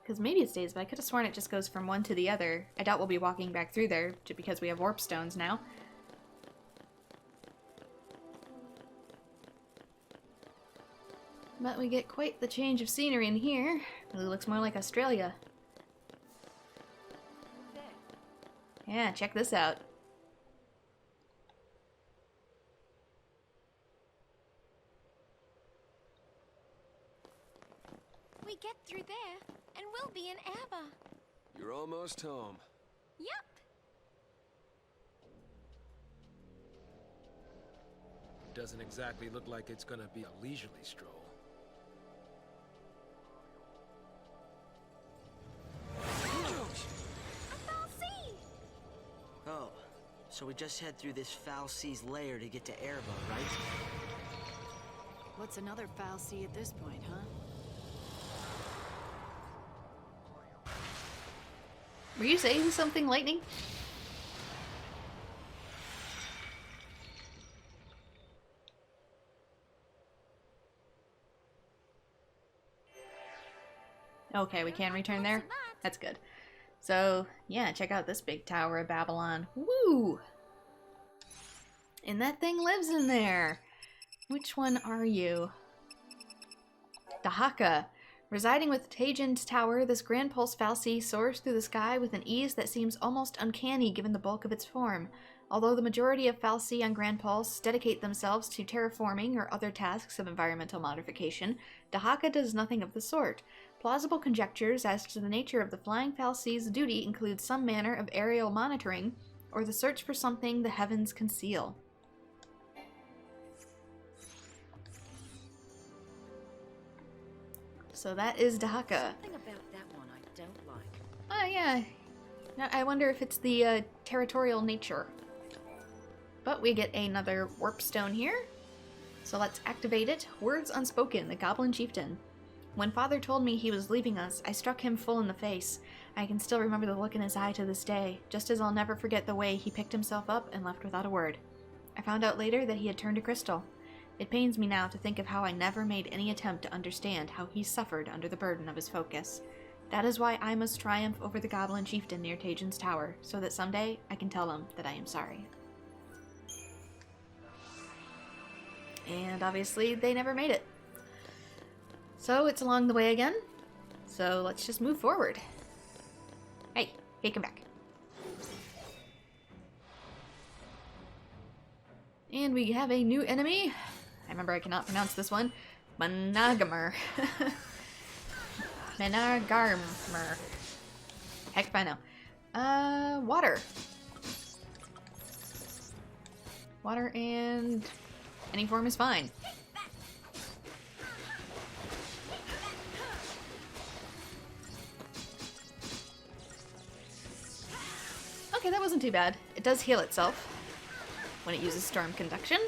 Because maybe it stays, but I could have sworn it just goes from one to the other. I doubt we'll be walking back through there, just because we have warp stones now. But we get quite the change of scenery in here. Really looks more like Australia. Yeah, check this out. We get through there, and we'll be in Aber. You're almost home. Yep. Doesn't exactly look like it's gonna be a leisurely stroll. Oh, so we just head through this foul sea's lair to get to Erba, right? What's another foul sea at this point, huh? Were you saying something, Lightning? Okay, we can return there? That's good. So, yeah, check out this big tower of Babylon. Woo! And that thing lives in there! Which one are you? Dahaka. Residing with Taejin's tower, this grand pulse fal'Cie soars through the sky with an ease that seems almost uncanny given the bulk of its form. Although the majority of fal'Cie on Grand Pulse dedicate themselves to terraforming or other tasks of environmental modification, Dahaka does nothing of the sort. Plausible conjectures as to the nature of the flying fal'Cie's duty include some manner of aerial monitoring, or the search for something the heavens conceal. So that is Dahaka. Something about that one I don't like. Oh yeah. Now, I wonder if it's the territorial nature. But we get another warp stone here. So let's activate it. Words Unspoken, the Goblin Chieftain. When Father told me he was leaving us, I struck him full in the face. I can still remember the look in his eye to this day, just as I'll never forget the way he picked himself up and left without a word. I found out later that he had turned to crystal. It pains me now to think of how I never made any attempt to understand how he suffered under the burden of his focus. That is why I must triumph over the Goblin Chieftain near Taejin's tower, so that someday I can tell him that I am sorry. And obviously, they never made it. So it's along the way again. So let's just move forward. Hey, come back. And we have a new enemy. I remember I cannot pronounce this one. Managammer. Managarmer. Heck if I know. Water. Water and any form is fine. Okay, that wasn't too bad. It does heal itself when it uses storm conduction.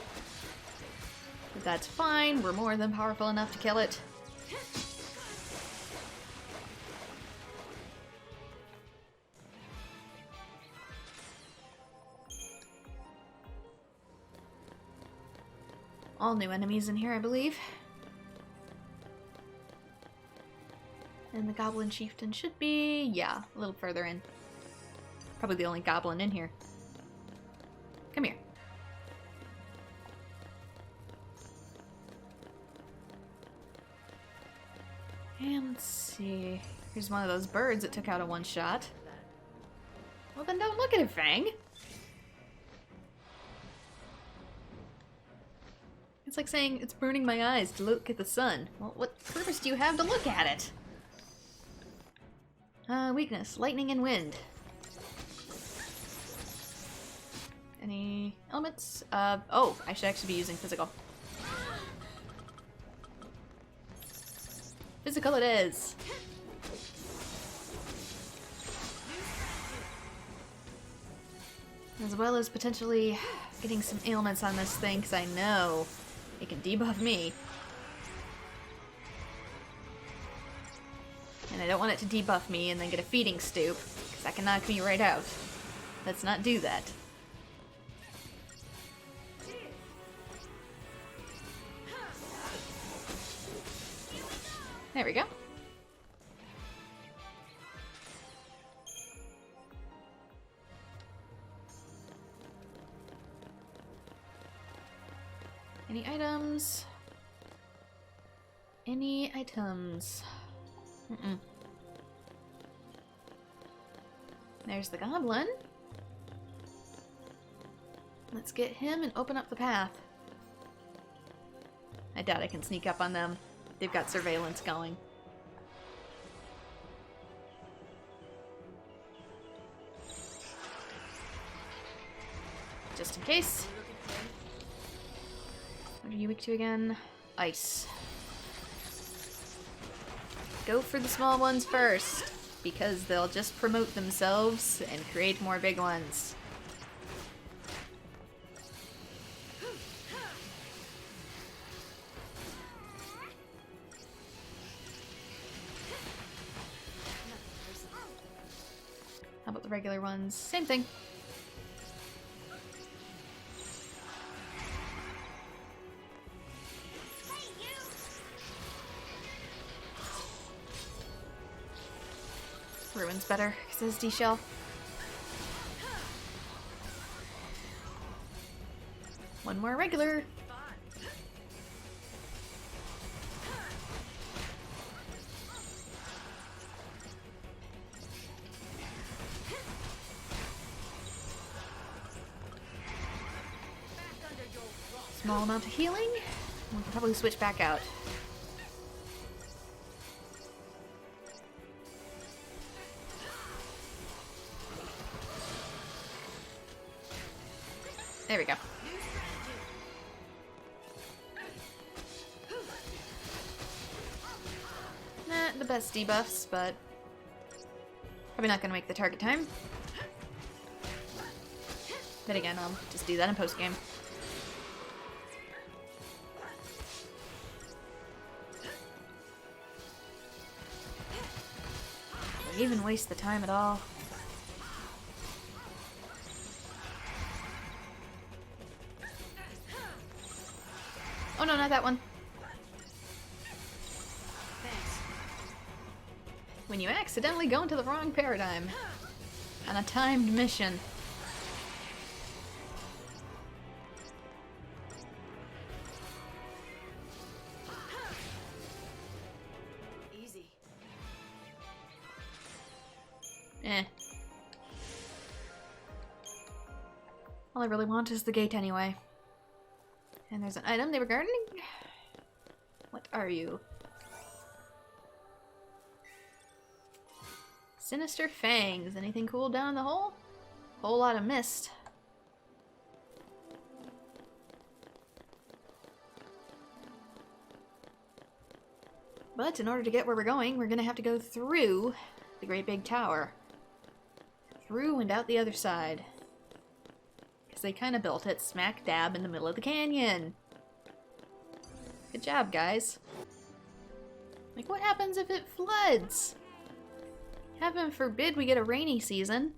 But that's fine, we're more than powerful enough to kill it. All new enemies in here, I believe. And the Goblin Chieftain should be, yeah, a little further in. Probably the only goblin in here. Come here. And let's see. Here's one of those birds that took out a one-shot. Well then don't look at it, Fang! It's like saying it's burning my eyes to look at the sun. Well, what purpose do you have to look at it? Weakness. Lightning and wind. Any elements? Oh, I should actually be using physical. Physical it is. As well as potentially getting some ailments on this thing, because I know it can debuff me. And I don't want it to debuff me and then get a feeding stoop, because that can knock me right out. Let's not do that. There we go. Any items? Any items? Mm-mm. There's the goblin. Let's get him and open up the path. I doubt I can sneak up on them. They've got surveillance going. Just in case. What are you weak to again? Ice. Go for the small ones first, because they'll just promote themselves and create more big ones. How about the regular ones? Same thing. Ruin's better, because it's D-shell. One more regular. Small amount of healing. We can probably switch back out. There we go. Not the best debuffs, but probably not going to make the target time. But again, I'll just do that in post-game. Did I even waste the time at all? Oh no, not that one. Thanks. When you accidentally go into the wrong paradigm on a timed mission. Easy. All I really want is the gate anyway. And there's an item they were guarding. What are you? Sinister Fangs. Anything cool down in the hole? Whole lot of mist. But in order to get where we're going, we're gonna have to go through the great big tower. Through and out the other side. Because they kind of built it smack dab in the middle of the canyon. Good job, guys. Like, what happens if it floods? Heaven forbid we get a rainy season.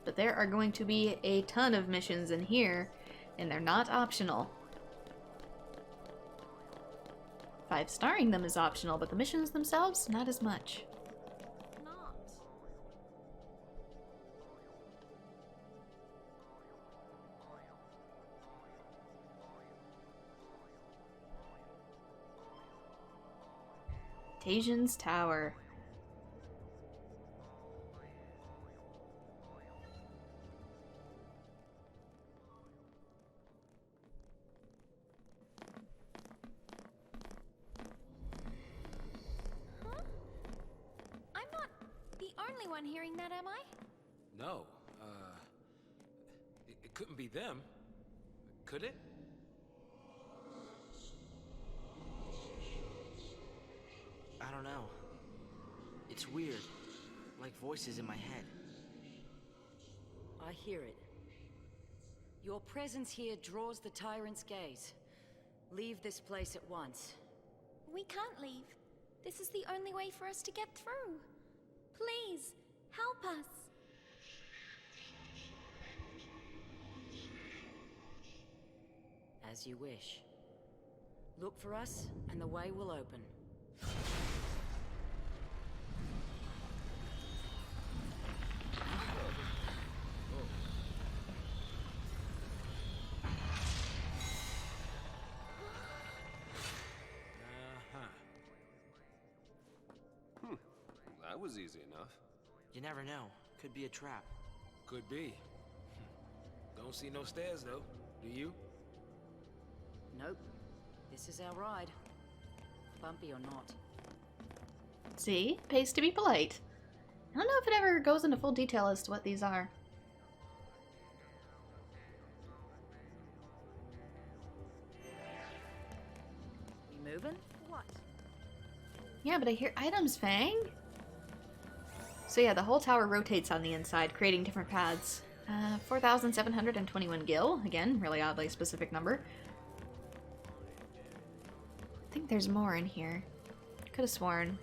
But there are going to be a ton of missions in here, and they're not optional. 5-starring them is optional, but the missions themselves, not as much. Not. Taejin's Tower. Huh? I'm not the only one hearing that, am I? No, it couldn't be them, could it? I don't know. It's weird. Like voices in my head. I hear it. Your presence here draws the tyrant's gaze. Leave this place at once. We can't leave. This is the only way for us to get through. Please, help us. As you wish. Look for us, and the way will open. was easy enough. You never know. Could be a trap. Could be. Don't see no stairs, though. Do you? Nope. This is our ride. Bumpy or not. See? Pays to be polite. I don't know if it ever goes into full detail as to what these are. You moving? What? Yeah, but I hear items, Fang. So yeah, the whole tower rotates on the inside, creating different paths. 4,721 gil. Again, really oddly specific number. I think there's more in here. Could have sworn.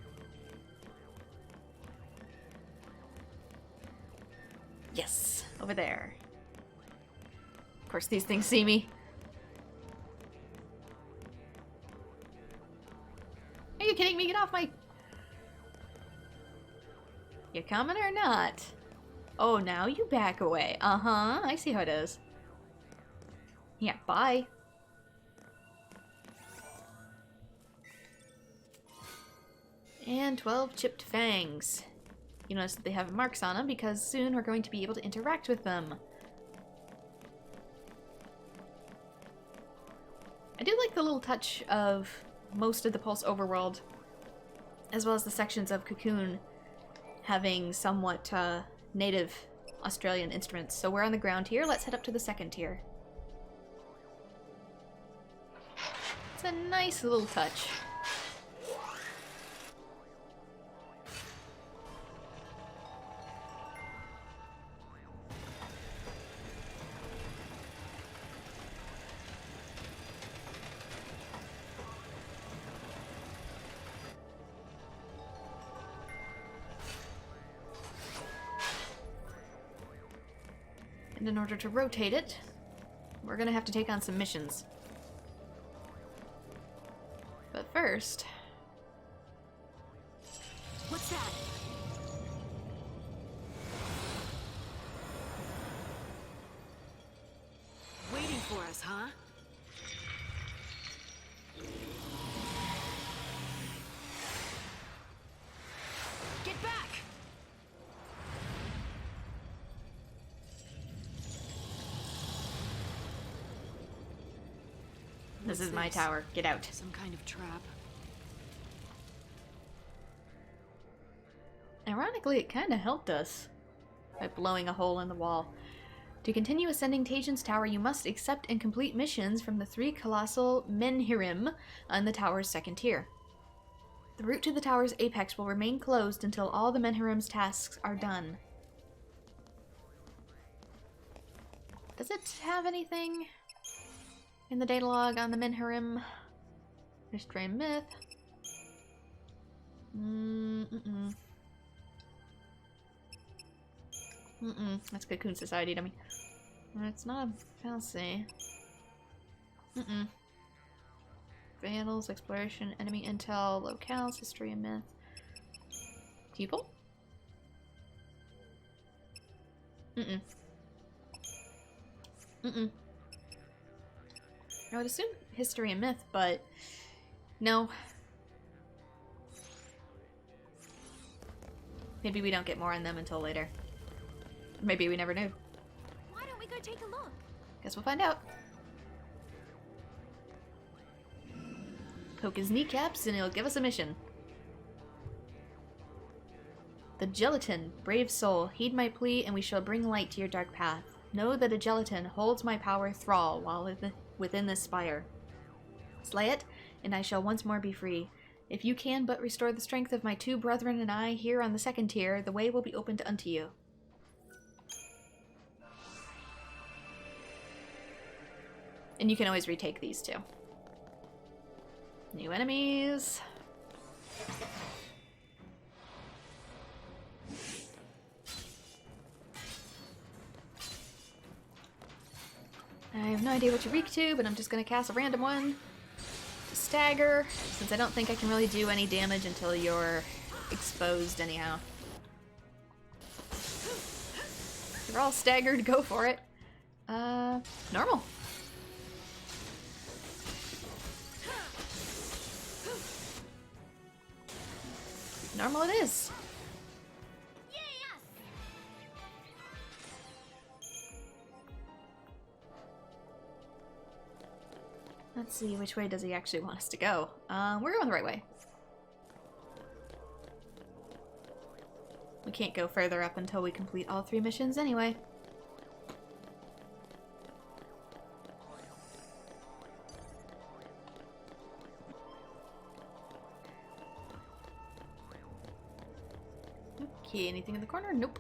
Yes, over there. Of course, these things see me. Are you kidding me? Get off my... You coming or not? Oh, now you back away. Uh-huh, I see how it is. Yeah, bye. And 12 chipped fangs. You notice that they have marks on them because soon we're going to be able to interact with them. I do like the little touch of most of the Pulse overworld, as well as the sections of Cocoon having somewhat native Australian instruments. So we're on the ground here. Let's head up to the second tier. It's a nice little touch. And in order to rotate it, we're gonna have to take on some missions. But first... What's that? Waiting for us, huh? Get back! This is my tower. Get out. Some kind of trap. Ironically, it kind of helped us by blowing a hole in the wall. To continue ascending Taejin's tower, you must accept and complete missions from the 3 colossal menhirim on the tower's second tier. The route to the tower's apex will remain closed until all the menhirim's tasks are done. Does it have anything in the data log on the menhirim? Mystery and myth. That's Cocoon Society, dummy. It's not a fallacy. Vandals, exploration, enemy intel, locales, history and myth. People? I would assume history and myth, but no. Maybe we don't get more on them until later. Maybe we never knew. Why don't we go take a look? Guess we'll find out. Poke his kneecaps and he'll give us a mission. The gelatin, brave soul, heed my plea and we shall bring light to your dark path. Know that a gelatin holds my power thrall while within this spire. Slay it, and I shall once more be free. If you can but restore the strength of my 2 brethren and I here on the second tier, the way will be opened unto you. And you can always retake these too. New enemies. I have no idea what you reek to, but I'm just gonna cast a random one to stagger, since I don't think I can really do any damage until you're exposed anyhow. You're all staggered, go for it. Normal. Normal it is. Let's see, which way does he actually want us to go? We're going the right way. We can't go further up until we complete all 3 missions anyway. Okay, anything in the corner? Nope.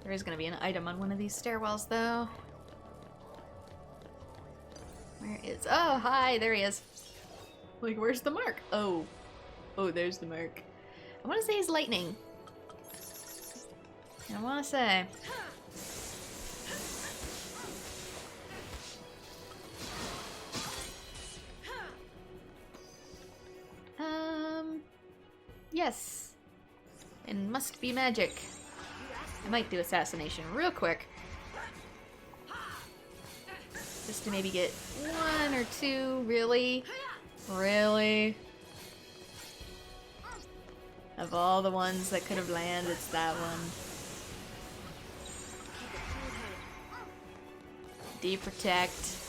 There is going to be an item on one of these stairwells, though. Where is... Oh, hi! There he is. Like, where's the mark? Oh. Oh, there's the mark. I want to say he's lightning. I want to say... Yes. And must be magic. I might do assassination real quick. Just to maybe get 1 or 2, really? Really? Of all the ones that could have landed, it's that one. Deprotect.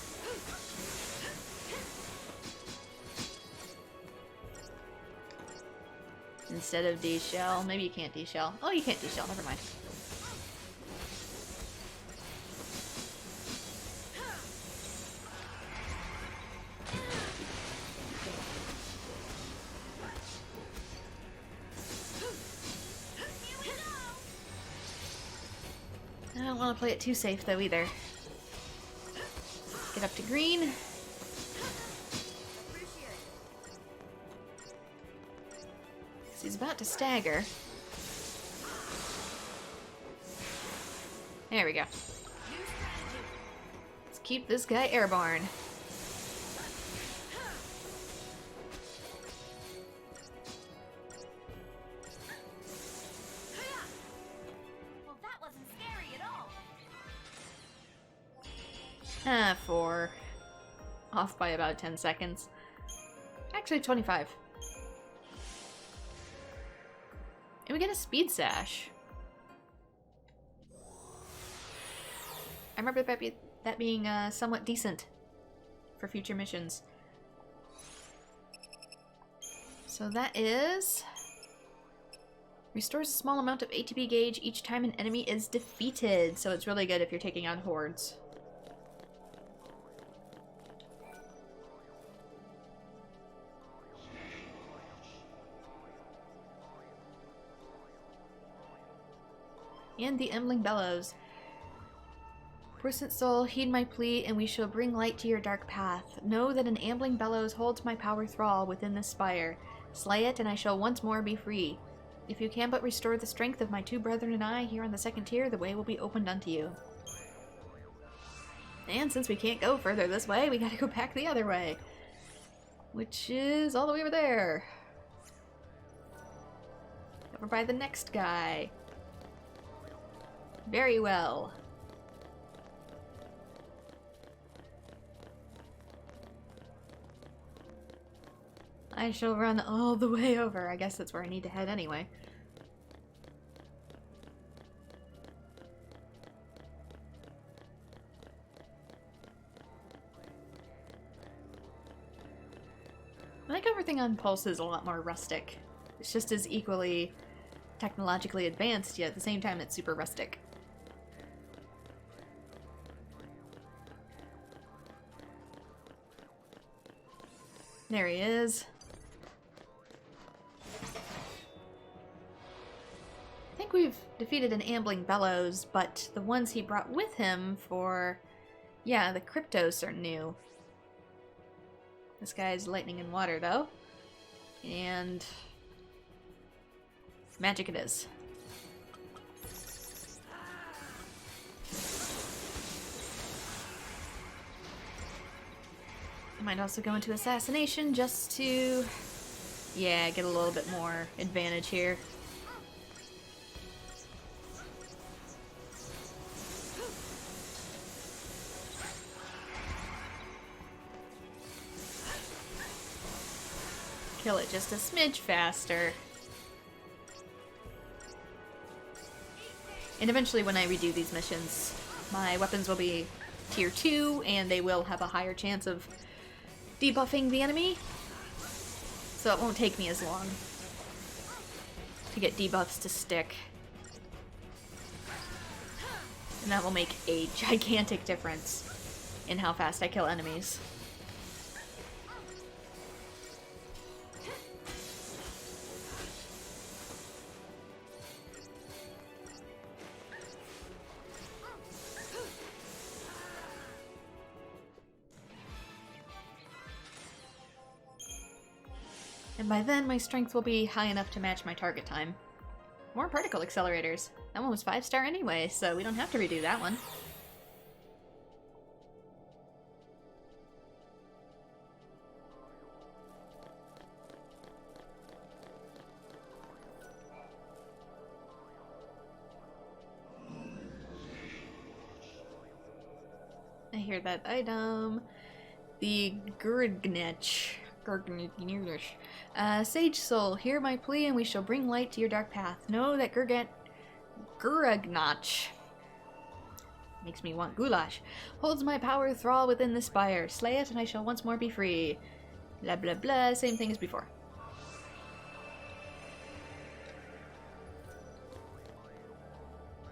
Instead of D-shell. Maybe you can't D-shell. Oh, you can't D-shell. Never mind. I don't want to play it too safe, though, either. Get up to green. He's about to stagger. There we go. Let's keep this guy airborne. Well, that wasn't scary at all. 4. Off by about 10 seconds. Actually, 25. And we get a speed sash. I remember that being somewhat decent for future missions. So that is... Restores a small amount of ATB gauge each time an enemy is defeated. So it's really good if you're taking on hordes. And the Embling Bellows. Puissant soul, heed my plea, and we shall bring light to your dark path. Know that an ambling bellows holds my power thrall within this spire. Slay it, and I shall once more be free. If you can but restore the strength of my 2 brethren and I here on the 2nd tier, the way will be opened unto you. And since we can't go further this way, we gotta go back the other way. Which is all the way over there. Over by the next guy. Very well. I shall run all the way over. I guess that's where I need to head anyway. I think everything on Pulse is a lot more rustic. It's just as equally technologically advanced, yet at the same time it's super rustic. There he is. I think we've defeated an Ambling Bellows, but the ones he brought with him for... Yeah, the Cryptos are new. This guy's lightning and water, though. And... magic it is. I might also go into assassination just to... yeah, get a little bit more advantage here. Kill it just a smidge faster. And eventually when I redo these missions, my weapons will be tier 2, and they will have a higher chance of debuffing the enemy, so it won't take me as long to get debuffs to stick. And that will make a gigantic difference in how fast I kill enemies. And by then, my strength will be high enough to match my target time. More particle accelerators. That one was 5-star anyway, so we don't have to redo that one. I hear that item. The Gurgnech. Sage Soul, hear my plea and we shall bring light to your dark path. Know that Guragnach makes me want goulash. Holds my power thrall within the spire. Slay it and I shall once more be free. Blah blah blah, same thing as before.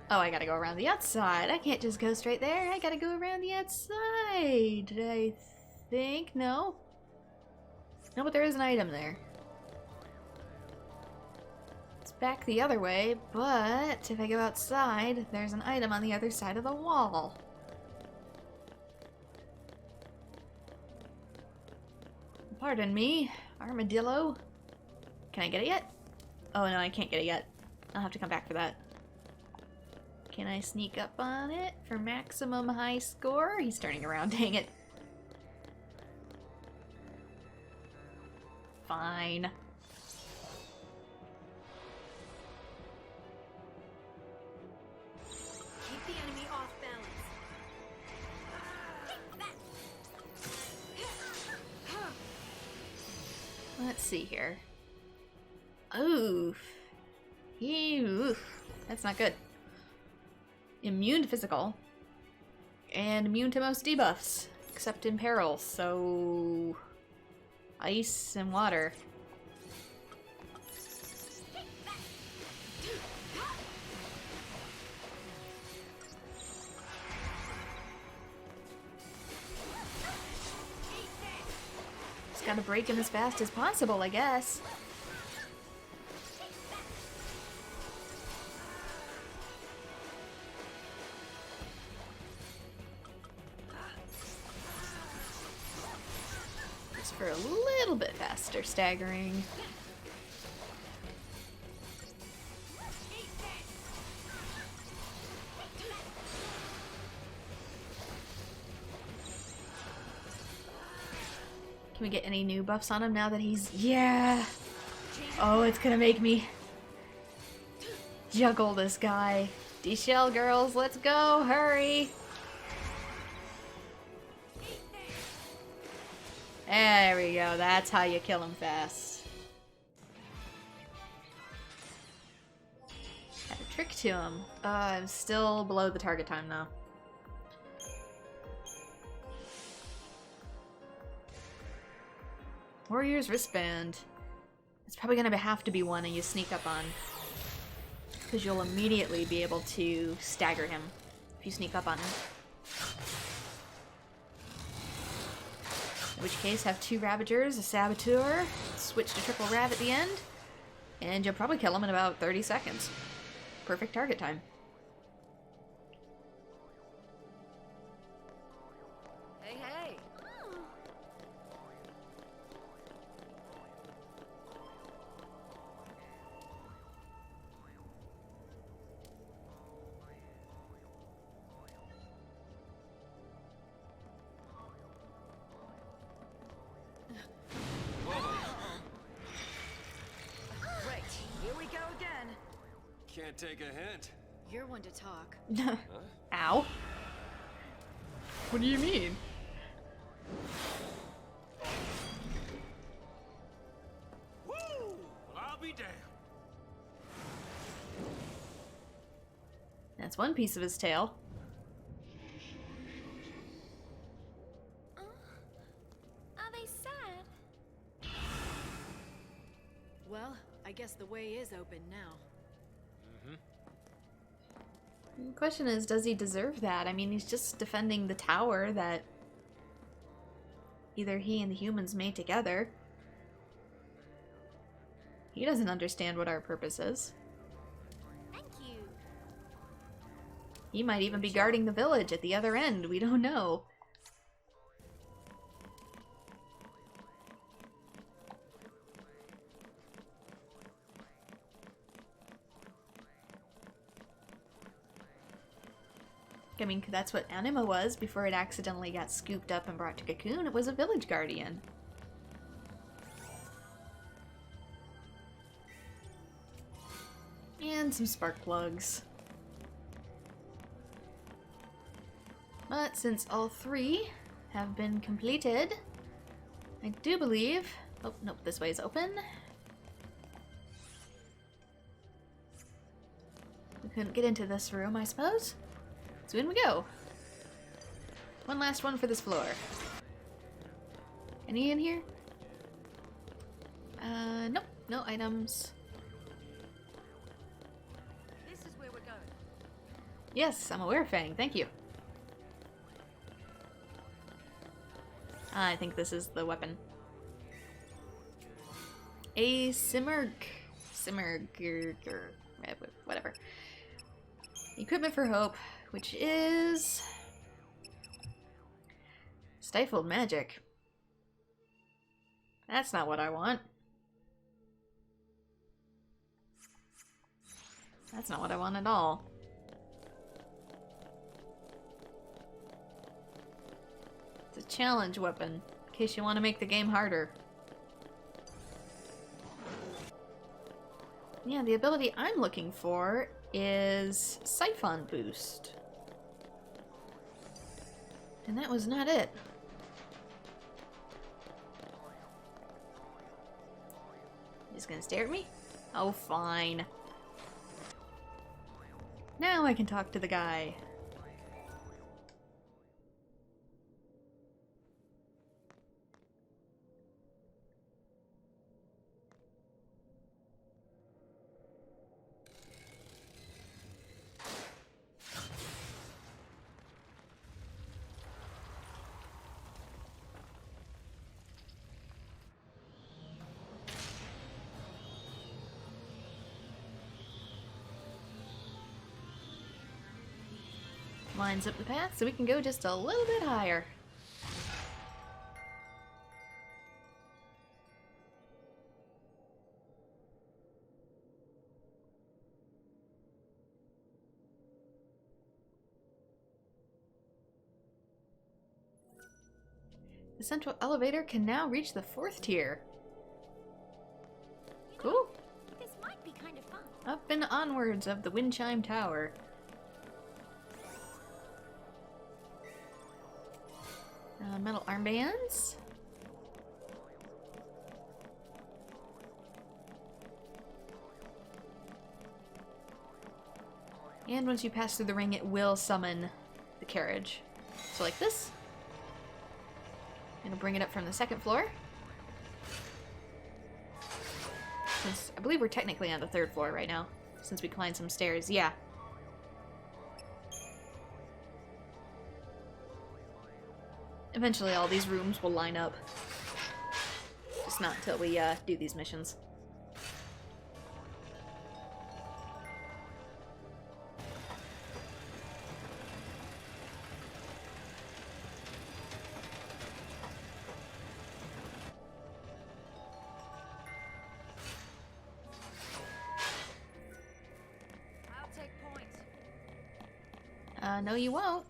Oh, I gotta go around the outside. I can't just go straight there. I gotta go around the outside. I think. No? No, but there is an item there. It's back the other way, but if I go outside, there's an item on the other side of the wall. Pardon me, armadillo. Can I get it yet? Oh no, I can't get it yet. I'll have to come back for that. Can I sneak up on it for maximum high score? He's turning around, dang it. Fine. Keep the enemy off balance. Let's see here. Oof. Oof. That's not good. Immune to physical. And immune to most debuffs. Except in peril, so... ice and water. Just gotta break him as fast as possible, I guess. Just for a little bit faster staggering. Can we get any new buffs on him now that he's... yeah! Oh, it's gonna make me juggle this guy. D-shell girls, let's go! Hurry! There we go. That's how you kill him fast. Had a trick to him. I'm still below the target time though. Warrior's wristband. It's probably gonna have to be one that you sneak up on, because you'll immediately be able to stagger him if you sneak up on him. In which case, have 2 Ravagers, a Saboteur, switch to triple Rav at the end, and you'll probably kill him in about 30 seconds. Perfect target time. Hey, hey! Right, here we go again. Can't take a hint. You're one to talk. Ow. What do you mean? Woo! Well, I'll be damned. That's one piece of his tail. Are they Well, I guess the way is open now. Mm-hmm. The question is, does he deserve that? I mean, he's just defending the tower that either he and the humans made together. He doesn't understand what our purpose is. Thank you. He might even be guarding the village at the other end. We don't know. I mean, that's what Anima was before it accidentally got scooped up and brought to Cocoon. It was a village guardian. And some spark plugs. But since all three have been completed, I do believe... Oh, nope, this way is open. We couldn't get into this room, I suppose. So in we go. One last one for this floor. Any in here? Nope, no items. This is where we're going. Yes, I'm aware, Fang. Thank you. I think this is the weapon. A whatever. Equipment for Hope, which is stifled magic. That's not what I want. That's not what I want at all. It's a challenge weapon, in case you want to make the game harder. Yeah, the ability I'm looking for is Siphon Boost. And that was not it. Just gonna stare at me? Oh, fine. Now I can talk to the guy. Lines up the path so we can go just a little bit higher. The central elevator can now reach the 4th tier. Cool. This might be kind of fun. Up and onwards of the Wind Chime Tower. Metal armbands. And once you pass through the ring, it will summon the carriage. So like this. It'll bring it up from the 2nd floor. Since I believe we're technically on the 3rd floor right now, since we climbed some stairs. Yeah. Eventually all these rooms will line up. Just not until we do these missions. I'll take point. No you won't.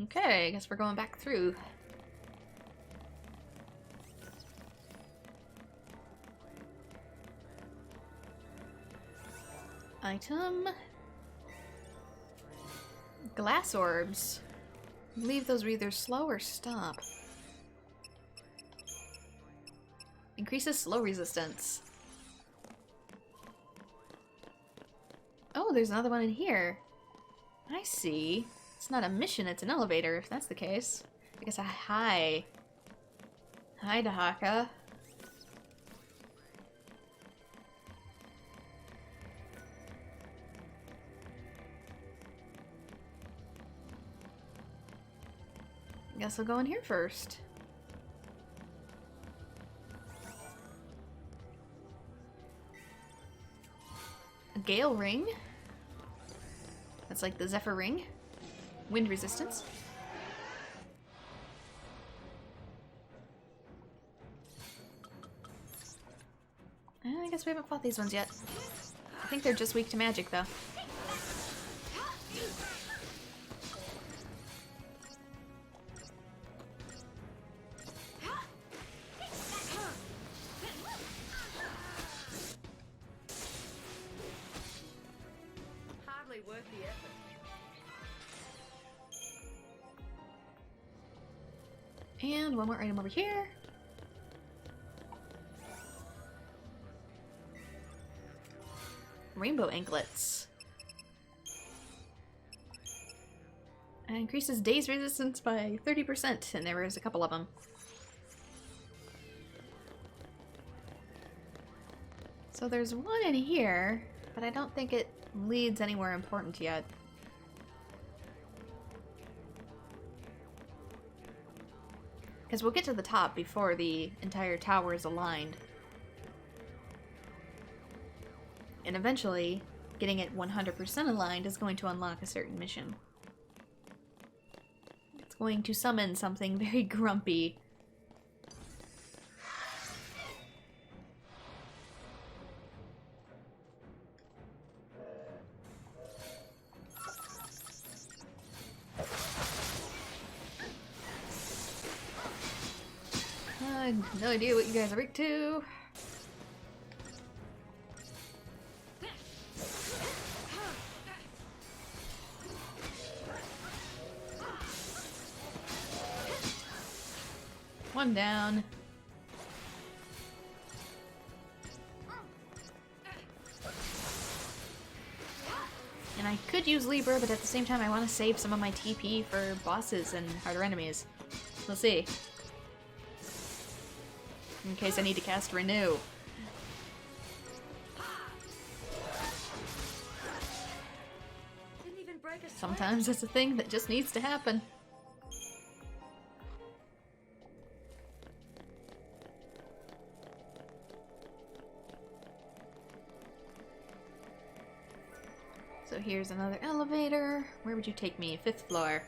Okay, I guess we're going back through. Item. Glass orbs. I believe those are either slow or stop. Increases slow resistance. Oh, there's another one in here. I see. It's not a mission, it's an elevator, if that's the case. I guess a hi. Hi, Dahaka. Guess I'll go in here first. A gale ring. That's like the Zephyr ring. Wind resistance. I guess we haven't fought these ones yet. I think they're just weak to magic, though. Hardly worth the effort. And one more item over here. Rainbow anklets. And increases daze resistance by 30%, and there was a couple of them. So there's one in here, but I don't think it leads anywhere important yet. Because we'll get to the top before the entire tower is aligned. And eventually, getting it 100% aligned is going to unlock a certain mission. It's going to summon something very grumpy. I have no idea what you guys are weak to. One down. And I could use Libra, but at the same time I want to save some of my TP for bosses and harder enemies. We'll see. In case I need to cast Renew. Didn't even break a sweat. Sometimes it's a thing that just needs to happen. So here's another elevator. Where would you take me? 5th floor.